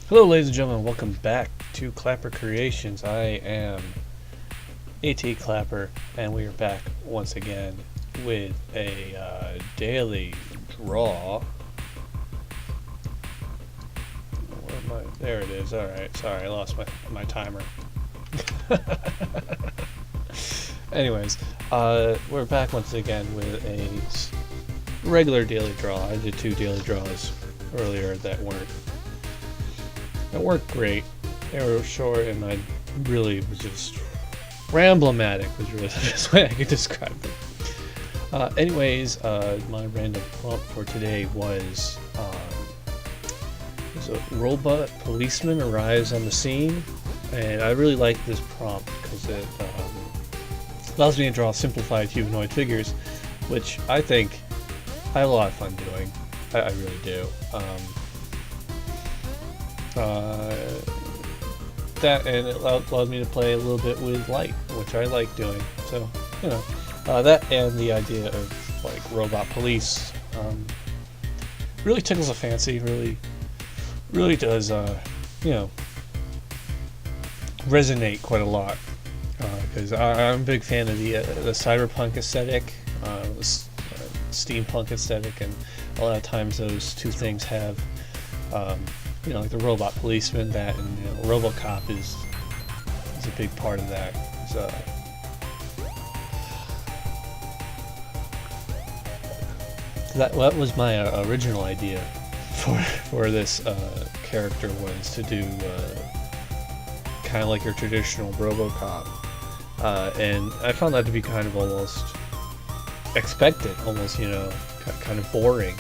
Hello ladies and gentlemen, welcome back to Clapper Creations. I am AT Clapper, and we are back once again with a daily draw. Where am I? There it is. Alright, sorry, I lost my timer. Anyways, we're back once again with a regular daily draw. I did two daily draws earlier that weren't great. They were short, and I really was just ramblomatic was really the best way I could describe them. Anyways, my random prompt for today was a robot policeman arrives on the scene, and I really like this prompt because it allows me to draw simplified humanoid figures, which I think I have a lot of fun doing. I really do. That, and it allowed me to play a little bit with light, which I like doing. So, you know, that and the idea of like robot police really tickles a fancy. Really does resonate quite a lot, because I'm a big fan of the cyberpunk aesthetic, steampunk aesthetic, and a lot of times those two things have like the robot policeman, that, and RoboCop is a big part of that. So, that was my original idea for this character, was to do kind of like your traditional RoboCop, and I found that to be kind of almost expected, almost kind of boring.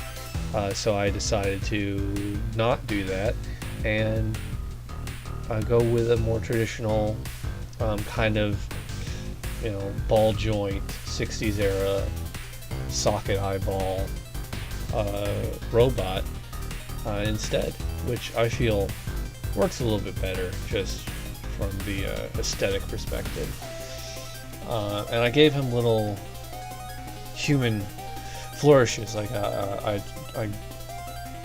So I decided to not do that and go with a more traditional kind of ball joint 60s era socket eyeball robot instead, which I feel works a little bit better just from the aesthetic perspective. And I gave him little human flourishes, like I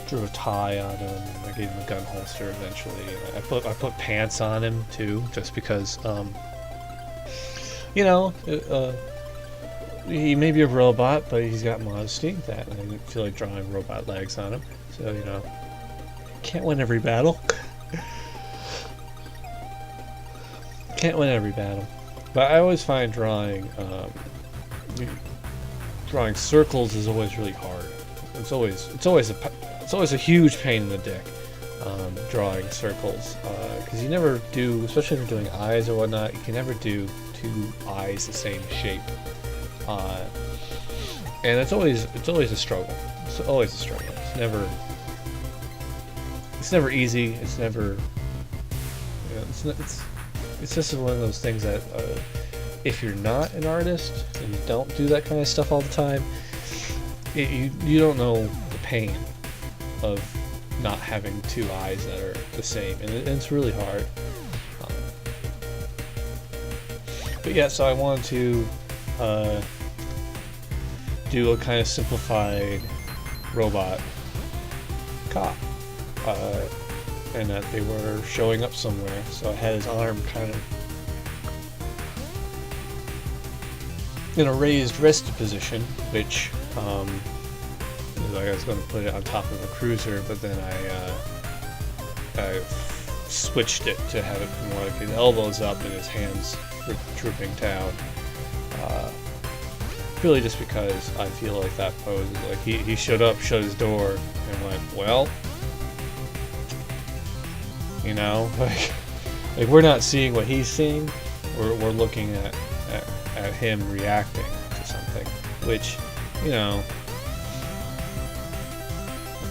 drew a tie on him, and I gave him a gun holster eventually. I put pants on him too, just because he may be a robot, but he's got modesty. That, and I didn't feel like drawing robot legs on him, so can't win every battle. Can't win every battle, but I always find drawing circles is always really hard. It's always a huge pain in the dick, drawing circles, because you never do, especially if you're doing eyes or whatnot, you can never do two eyes the same shape, and it's always a struggle. It's always a struggle. It's never easy. It's never it's just one of those things that if you're not an artist and you don't do that kind of stuff all the time, you don't know the pain of not having two eyes that are the same, and it's really hard. But yeah, so I wanted to do a kind of simplified robot cop, and that they were showing up somewhere. So I had his arm kind of in a raised rested position, which I was going to put it on top of a cruiser, but then I switched it to have it more like his elbows up and his hands drooping down. Really just because I feel like that pose is like he showed up, shut his door, and went, well, like we're not seeing what he's seeing. We're looking at him reacting to something, which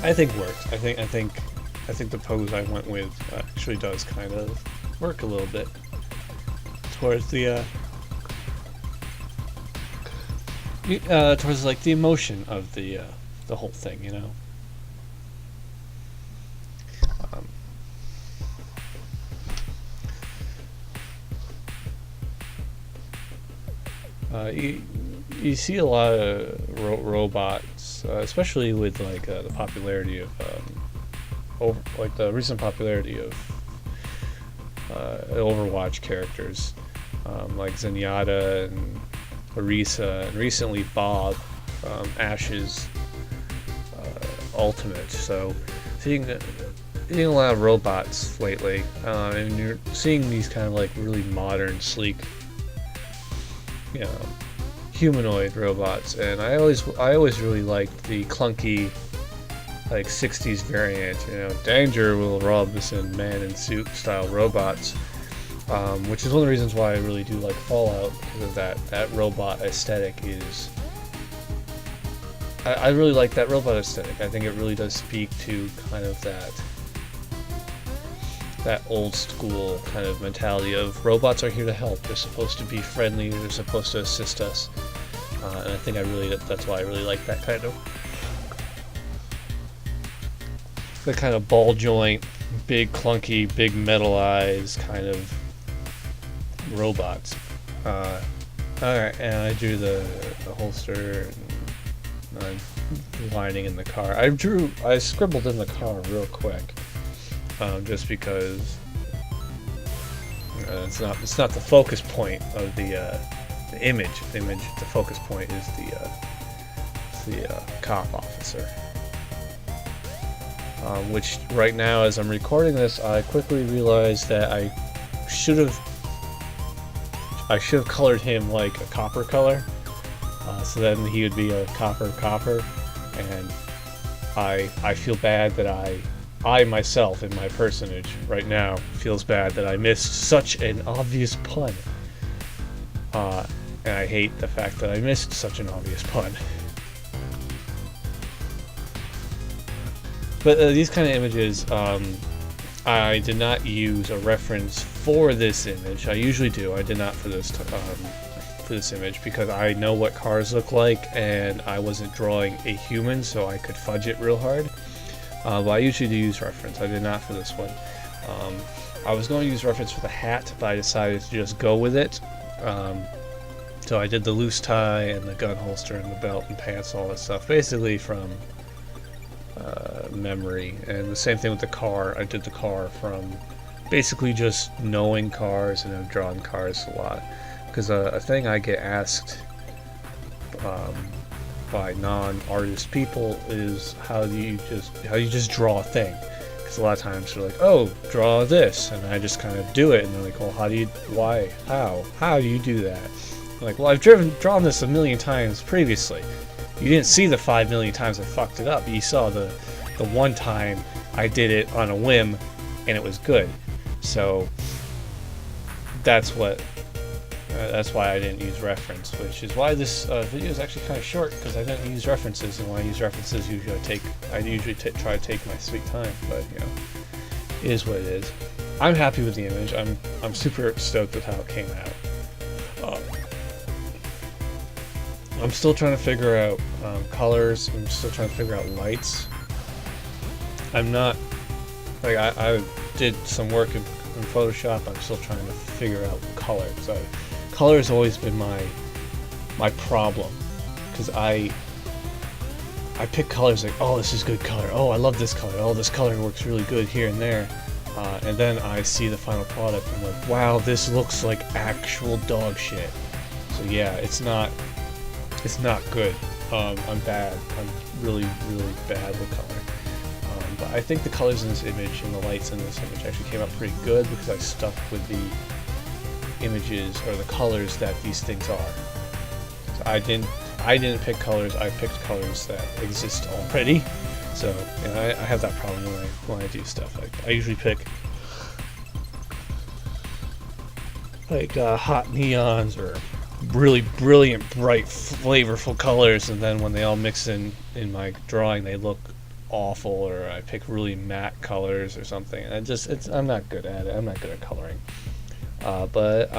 I think works. I think the pose I went with actually does kind of work a little bit towards the towards like the emotion of the whole thing, You see a lot of robots, especially with like the popularity of like the recent popularity of Overwatch characters, like Zenyatta and Orisa, and recently Bob, Ash's ultimate. So seeing a lot of robots lately, and you're seeing these kind of like really modern, sleek, you know, humanoid robots. And I always really liked the clunky, like 60s variant, you know, Danger, Will Robinson, man in suit style robots, which is one of the reasons why I really do like Fallout, because of that robot aesthetic. I really like that robot aesthetic. I think it really does speak to kind of that old school kind of mentality of robots are here to help. They're supposed to be friendly. They're supposed to assist us. And I think that's why I really like that kind of ball joint, big clunky, big metal eyes kind of robots. Alright, and I drew the holster, and I'm lining in the car. I scribbled in the car real quick, just because it's not the focus point of the image. The focus point is the cop officer. Which right now, as I'm recording this, I quickly realized that I should have colored him like a copper color, so then he would be a copper, and I feel bad that I myself in my personage right now feels bad that I missed such an obvious pun, and I hate the fact that I missed such an obvious pun. But these kind of images, I did not use a reference for this image. I usually do. I did not for this image, because I know what cars look like, and I wasn't drawing a human, so I could fudge it real hard. But I usually do use reference. I did not for this one. I was going to use reference for the hat, but I decided to just go with it. So I did the loose tie and the gun holster and the belt and pants, all that stuff, basically from memory. And the same thing with the car. I did the car from basically just knowing cars, and I've drawn cars a lot. Because a thing I get asked by non-artist people is how do you just draw a thing? Because a lot of times they're like, oh, draw this, and I just kind of do it, and they're like, well, how do you do that? I'm like, well, I've drawn this a million times previously. You didn't see the 5 million times I fucked it up. You saw the one time I did it on a whim and it was good. So that's why I didn't use reference, which is why this video is actually kind of short, because I didn't use references, and when I use references, I usually try to take my sweet time. But you know, it is what it is. I'm happy with the image. I'm super stoked with how it came out. I'm still trying to figure out colors. I'm still trying to figure out lights. I'm not, like, I did some work in Photoshop. I'm still trying to figure out color. So color has always been my problem, because I pick colors like, oh, this is good color. Oh, I love this color. Oh, this color works really good here and there. And then I see the final product and I'm like, wow, this looks like actual dog shit. So yeah, it's not good. I'm bad. I'm really, really bad with color. But I think the colors in this image and the lights in this image actually came out pretty good, because I stuck with the images or the colors that these things are. So I didn't pick colors. I picked colors that exist already. So you know, I have that problem when I do stuff. Like I usually pick like hot neons or really brilliant, bright, flavorful colors, and then when they all mix in my drawing, they look awful, or I pick really matte colors or something. And I'm not good at it. I'm not good at coloring. But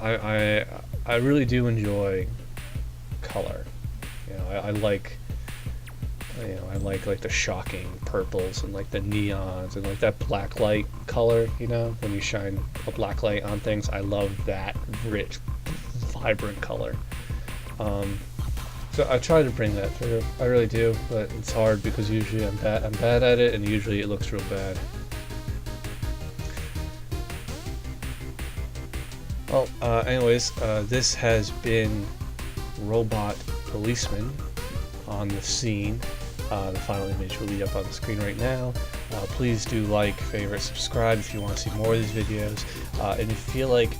I really do enjoy color. You know, I like the shocking purples and like the neons and like that black light color, you know, when you shine a black light on things. I love that rich, vibrant color. So I try to bring that through. I really do, but it's hard because usually I'm bad at it, and usually it looks real bad. Well, anyways, this has been Robot Policeman on the scene. The final image will be up on the screen right now. Please do like, favorite, subscribe if you want to see more of these videos. And if you feel like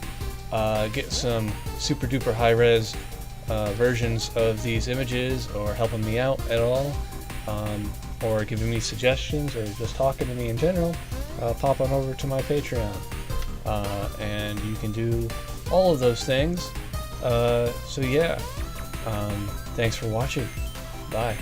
getting some super duper high res versions of these images, or helping me out at all, or giving me suggestions, or just talking to me in general, pop on over to my Patreon. And you can do all of those things. So yeah, thanks for watching. Bye.